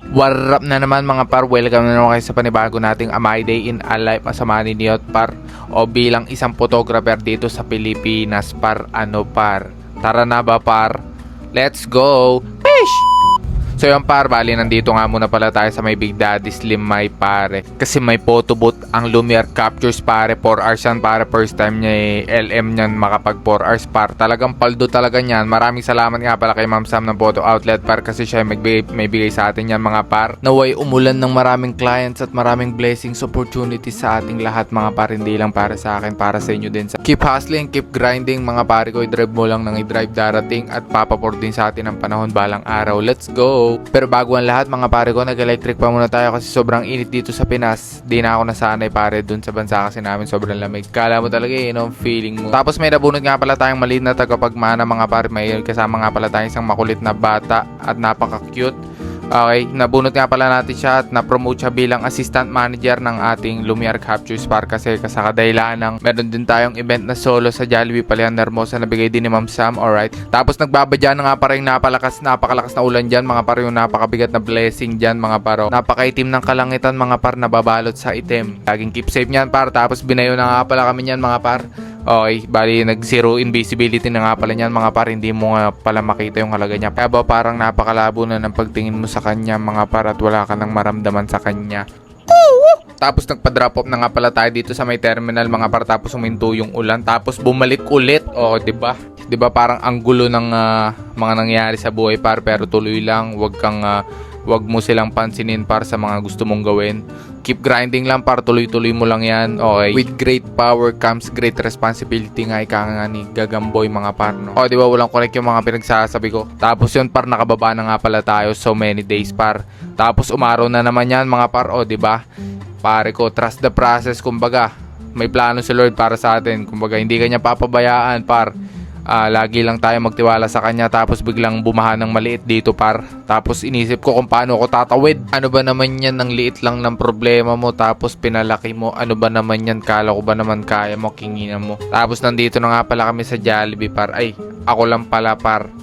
What up na naman mga par, welcome na naman kayo sa panibago nating My Day in a Life as a Manny Niot par, o bilang isang photographer dito sa Pilipinas par. Tara na ba par? Let's go! Fish! So yung par, bali nandito nga muna pala tayo sa may Big Daddy Slim My pare. Kasi may photo booth ang Lumiere Captures pare. 4 hours yan pare. First time niya LM niyan makapag 4 hours par. Talagang paldo talaga niyan. Maraming salamat nga pala kay Ma'am Sam ng Photo Outlet par. Kasi siya may bigay sa atin yan mga par. Naway umulan ng maraming clients at maraming blessings, opportunities sa ating lahat mga par. Hindi lang para sa akin, para sa inyo din. Keep hustling, keep grinding mga pare ko. I-drive mo lang ng i-drive darating. At papapor din sa atin ang panahon balang araw. Let's go! Pero bago ang lahat mga pare ko, nag-electric pa muna tayo kasi sobrang init dito sa Pinas. Di na ako nasanay pare dun sa bansa kasi namin sobrang lamig. Kala mo talaga feeling mo. Tapos may nabunot nga pala tayong maliit na tagapagmana mga pare. May kasama nga pala tayong isang makulit na bata at napaka-cute. Okay, nabunot nga pala natin siya at na-promote siya bilang assistant manager ng ating Lumiere Captures par kasi kasakadailan ng meron din tayong event na solo sa Jollibee Palayan Hermosa na bigay din ni Ma'am Sam, alright. Tapos nagbabadya na nga pa rin napakalakas na ulan dyan mga par, yung napakabigat na blessing dyan mga paro. Napakaitim ng kalangitan mga par, nababalot sa itim. Laging keep safe nyan par, tapos binayo na nga pala kami nyan mga par. Okay, bali nag-zero invisibility na nga pala niyan mga par, hindi mo nga pala makita yung halaga niya. Kaya ba parang napakalabo na ng pagtingin mo sa kanya mga par at wala ka nang maramdaman sa kanya. Tapos nagpa-drop off na nga pala tayo dito sa may terminal mga par, tapos huminto yung ulan, tapos bumalik ulit. Oh, 'di ba? 'Di ba parang ang gulo ng mga nangyayari sa buhay par, pero tuloy lang, wag mo silang pansinin par sa mga gusto mong gawin. Keep grinding lang par, tuloy-tuloy mo lang yan. Okay. With great power comes great responsibility nga ika nga ni Gagamboy mga par, no? O, di ba walang correct yung mga pinagsasabi ko. Tapos yun par, nakababa na nga pala tayo so many days par. Tapos umaraw na naman yan mga par, o di ba? Pare ko, trust the process, kumbaga. May plano si Lord para sa atin. Kumbaga, hindi kanya papabayaan par. Lagi lang tayo magtiwala sa kanya, tapos biglang bumaha ng maliit dito par. Tapos inisip ko kung paano ako tatawid. Ano ba naman yan, ng liit lang ng problema mo tapos pinalaki mo. Ano ba naman yan, kala ko ba naman kaya mo, kinginan mo. Tapos nandito na nga pala kami sa Jollibee par. Ay, ako lang pala par.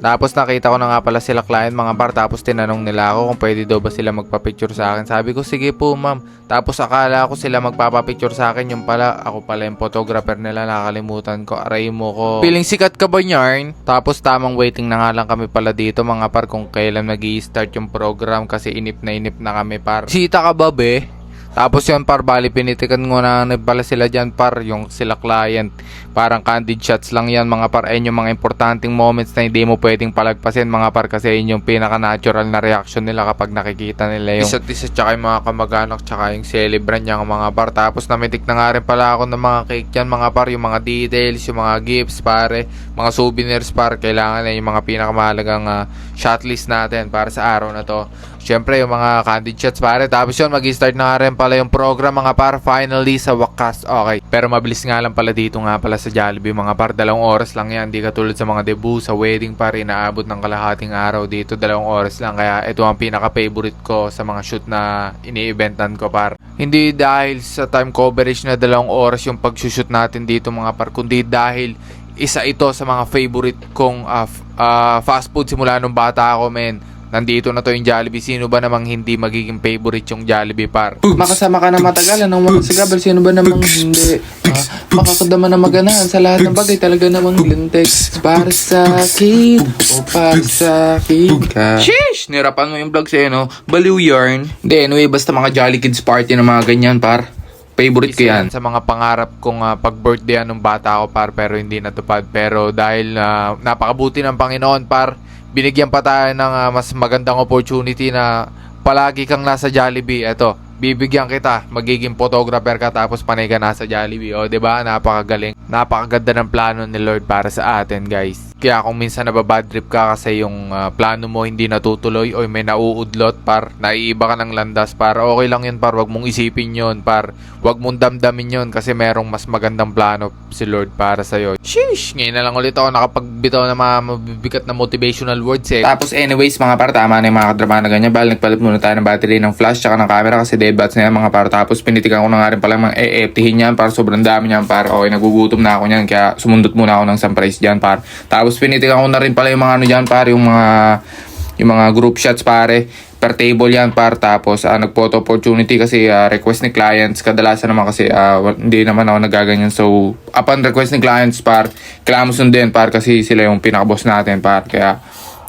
Tapos nakita ko na nga pala sila client mga par, tapos tinanong nila ako kung pwede daw ba sila magpa-picture sa akin. Sabi ko sige po ma'am. Tapos akala ko sila magpapapicture sa akin, yung pala ako pala yung photographer nila, nakalimutan ko. Aray mo ko. Feeling sikat ka ba yarn? Tapos tamang waiting na nga lang kami pala dito mga par kung kailan mag-i-start yung program kasi inip na kami par. Sita ka ba be? Tapos yun par, bali pinitikan ko na pala sila dyan par, yung sila client. Parang candid shots lang yan mga par. Ayun yung mga importanteng moments na hindi mo pwedeng palagpasin mga par, kasi yun yung pinaka-natural na reaction nila kapag nakikita nila yung isa't isa tsaka yung mga kamag-anak tsaka yung celebrant niya mga par. Tapos namitik na nga rin pala ako ng mga cake dyan mga par, yung mga details, yung mga gifts pare, mga souvenirs par. Kailangan na yung mga pinakamahalagang shot list natin para sa araw na to. Siyempre yung mga candid shots pare. Tapos yun, mag-start na nga rin pala yung program mga par, finally sa wakas. Okay, pero mabilis nga lang pala dito nga pala sa Jollibee mga par, 2 oras lang yan. Di katulad sa mga debut sa wedding par, inaabot ng kalahating araw. Dito 2 oras lang, kaya ito ang pinaka-favorite ko sa mga shoot na ini-eventan ko par. Hindi dahil sa time coverage na 2 oras yung pag-shoot natin dito mga par, kundi dahil isa ito sa mga favorite kong fast food simula nung bata ako men. Nandito na to yung Jollibee. Sino ba namang hindi magiging favorite yung Jollibee par? Makasama ka na matagalan ng walang sagabal. Sino ba namang hindi? Makakadama na maganahan sa lahat ng bagay. Talaga namang lintex. Para sa akin o para sa akin ka. Sheesh! Nirapan mo yung vlog sa'yo, no? Baliw yarn. Hindi, anyway, basta mga Jolly Kids party na mga ganyan par. Favorite ko yan. Sa mga pangarap kong pag-birthday nung bata ako par, pero hindi natupad. Pero dahil napakabuti ng Panginoon par, binigyan pa tayo ng mas magandang opportunity na palagi kang nasa Jollibee. Eto, bibigyan kita, magiging photographer ka tapos panay ka nasa Jollibee. O, 'di ba? Napakagaling. Napakaganda ng plano ni Lord para sa atin, guys. Kaya kung minsan nababad trip ka kasi yung plano mo hindi natutuloy o may nauudlot par, naiiba ka ng landas par, okay lang yun par, wag mong isipin yun par, wag mong damdamin yun kasi merong mas magandang plano si Lord para sa'yo. Sheesh! Ngayon na lang ulit ako nakapagbitaw ng mga mabibigat na motivational words eh. Tapos anyways mga par, tama na yung mga kadrama na ganyan. Bali nagpalit muna tayo ng battery ng flash tsaka ng camera kasi dead bats na yan mga par. Tapos pinitikan ko na nga rin pala mga EFT-hin yan par, sobrang dami yan par. Okay, nagugutom na ako nyan kaya sumundot muna ako ng surprise dyan par. Tapos pinitikan ko na rin pala yung mga ano dyan par, yung yung mga group shots pare. Per table yan par, tapos nag-photo opportunity kasi request ni clients. Kadalasan naman kasi hindi naman ako nagaganyan. So upon request ni clients par, kailangan mo sundin par kasi sila yung pinaka-boss natin par. Kaya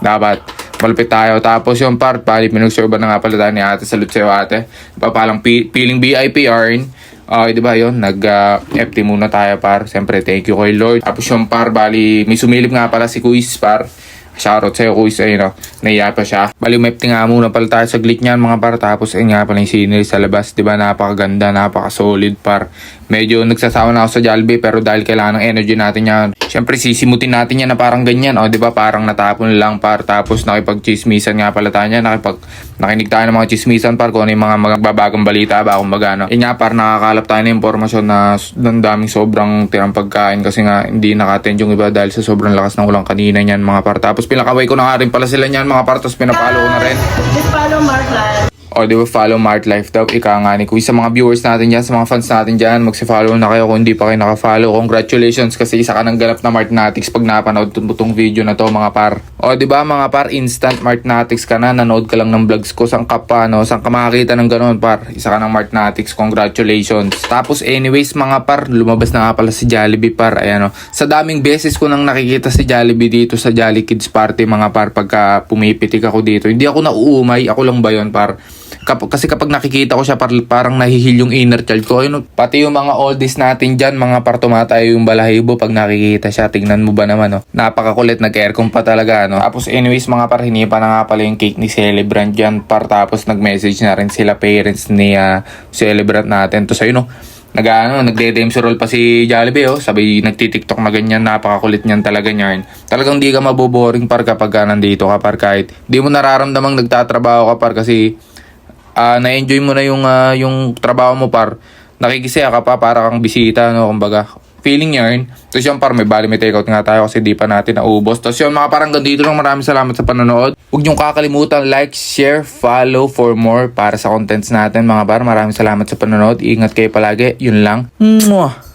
dapat malupit tayo. Tapos yung par, pinag-serve na nga pala tayo ni ate. Salute sa'yo ate. Papalang feeling VIP earn. Okay, di ba yun? Nag-FT muna tayo par. Siyempre, thank you kay Lord. Tapos yung par, may sumilip nga pala si Kuis par. Shoutout sa'yo Kuis, ayun o. Naiya pa siya. May FT nga muna pala tayo saglit niyan mga par. Tapos ayun nga pala yung scenery sa labas. Di ba? Napakaganda, napaka-solid par. Medyo nagsasawa na ako sa Jollibee pero dahil kailangan ng energy natin yan. Siyempre sisimutin natin yan na parang ganyan. O, di ba? Parang natapon lang par. Tapos nakipag-chismisan nga pala tayo niyan. Nakinig tayo ng mga chismisan par kung ano yung mga magbabagang balita ba kung baga no. Yun nga par, nakakalap tayo ng impormasyon na ng daming sobrang tirang pagkain kasi nga hindi naka-attend yung iba dahil sa sobrang lakas ng ulang kanina niyan mga par. Tapos pinakaway ko na nga rin pala sila niyan mga par. Tapos pinapalo ko na rin. Just follow Mark Live. O di ba follow Mart Life daw, ika nga ni Kuy. Sa mga viewers natin dyan, sa mga fans natin dyan, magsi-follow na kayo kung hindi pa kayo naka-follow. Congratulations kasi isa ka ng ganap na Martnatics pag napanood tong video na to mga par. O di ba mga par, instant Martnatics ka na, nanood ka lang ng vlogs ko, saan ka pa, no? Saan ka makakita ng ganoon par? Isa ka ng Martnatics, congratulations. Tapos anyways mga par, lumabas na nga pala si Jollibee par, ayan o. Sa daming beses ko nang nakikita si Jollibee dito sa Jolly Kids Party mga par, pagka pumipitik ako dito, hindi ako nauumay, ako lang ba yun par? Kasi kapag nakikita ko siya parang nahihil yung inner child ko. Ayun, pati yung mga oldies natin dyan, mga par tumatayo yung balahibo pag nakikita siya. Tingnan mo ba naman, no? Napakakulit, nag-aircon pa talaga, no? Tapos anyways mga par, hinipa na nga pala yung cake ni Celebrant dyan par. Tapos nag-message na rin sila parents ni Celebrant natin. Tapos ayun, no? Nagde-dames roll pa si Jollibee, oh. Sabi, nagti-tiktok na ganyan, napakakulit niyan talaga niyan. Talagang di ka maboboring par kapag nandito ka par, kahit di mo nararamdamang nagtatrabaho ka par kasi na-enjoy mo na yung trabaho mo par. Nakikisaya ka pa para kang bisita, no? Kumbaga, feeling yarn. Tapos yung par, may take-out nga tayo kasi di pa natin naubos. Tapos yun mga parang ganito lang, maraming salamat sa panonood. Huwag niyong kakalimutan like, share, follow for more para sa contents natin mga par. Maraming salamat sa panonood. Ingat kayo palagi. Yun lang. Mwah!